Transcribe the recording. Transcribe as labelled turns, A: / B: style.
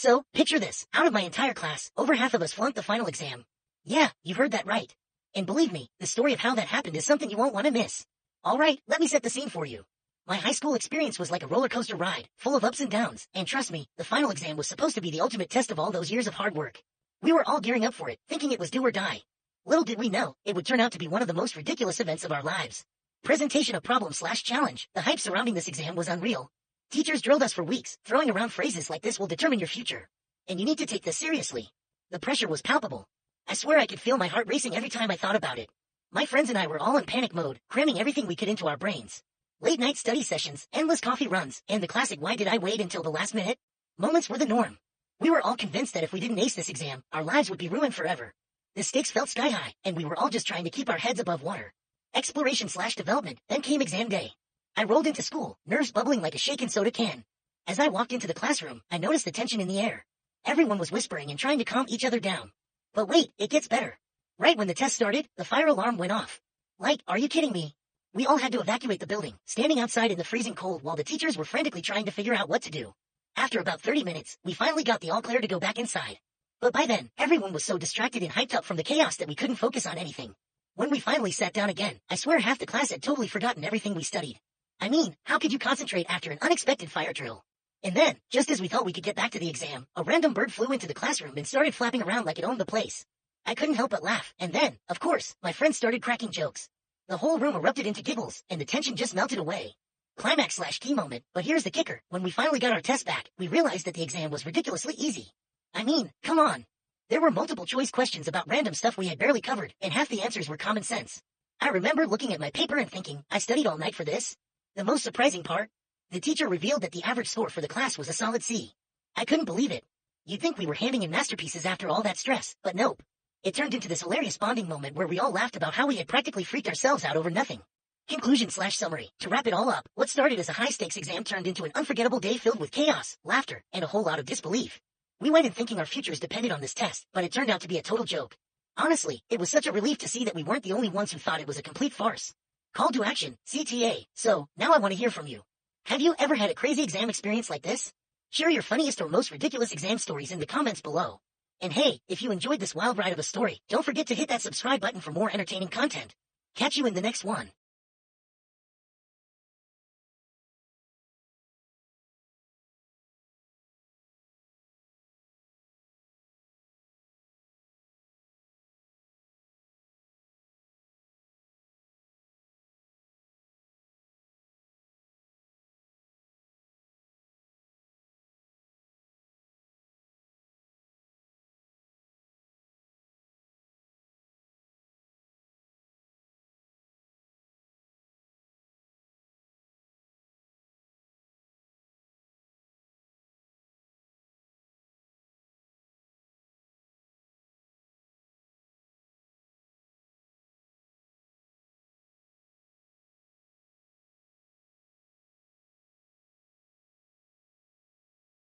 A: So, picture this, out of my entire class, over half of us flunked the final exam. Yeah, you heard that right. And believe me, the story of how that happened is something you won't want to miss. Alright, let me set the scene for you. My high school experience was like a roller coaster ride, full of ups and downs, and trust me, the final exam was supposed to be the ultimate test of all those years of hard work. We were all gearing up for it, thinking it was do or die. Little did we know, it would turn out to be one of the most ridiculous events of our lives. Presentation of problem/challenge, the hype surrounding this exam was unreal. Teachers drilled us for weeks, throwing around phrases like this will determine your future. And you need to take this seriously. The pressure was palpable. I swear I could feel my heart racing every time I thought about it. My friends and I were all in panic mode, cramming everything we could into our brains. Late night study sessions, endless coffee runs, and the classic why did I wait until the last minute? Moments were the norm. We were all convinced that if we didn't ace this exam, our lives would be ruined forever. The stakes felt sky high, and we were all just trying to keep our heads above water. Exploration/development, then came exam day. I rolled into school, nerves bubbling like a shaken soda can. As I walked into the classroom, I noticed the tension in the air. Everyone was whispering and trying to calm each other down. But wait, it gets better. Right when the test started, the fire alarm went off. Like, are you kidding me? We all had to evacuate the building, standing outside in the freezing cold while the teachers were frantically trying to figure out what to do. After about 30 minutes, we finally got the all clear to go back inside. But by then, everyone was so distracted and hyped up from the chaos that we couldn't focus on anything. When we finally sat down again, I swear half the class had totally forgotten everything we studied. I mean, how could you concentrate after an unexpected fire drill? And then, just as we thought we could get back to the exam, a random bird flew into the classroom and started flapping around like it owned the place. I couldn't help but laugh, and then, of course, my friends started cracking jokes. The whole room erupted into giggles, and the tension just melted away. Climax/key moment, but here's the kicker. When we finally got our test back, we realized that the exam was ridiculously easy. I mean, come on. There were multiple choice questions about random stuff we had barely covered, and half the answers were common sense. I remember looking at my paper and thinking, I studied all night for this? The most surprising part? The teacher revealed that the average score for the class was a solid C. I couldn't believe it. You'd think we were handing in masterpieces after all that stress, but nope. It turned into this hilarious bonding moment where we all laughed about how we had practically freaked ourselves out over nothing. Conclusion/summary. To wrap it all up, what started as a high-stakes exam turned into an unforgettable day filled with chaos, laughter, and a whole lot of disbelief. We went in thinking our futures depended on this test, but it turned out to be a total joke. Honestly, it was such a relief to see that we weren't the only ones who thought it was a complete farce. Call to action, CTA. So, now I want to hear from you. Have you ever had a crazy exam experience like this? Share your funniest or most ridiculous exam stories in the comments below. And hey, if you enjoyed this wild ride of a story, don't forget to hit that subscribe button for more entertaining content. Catch you in the next one.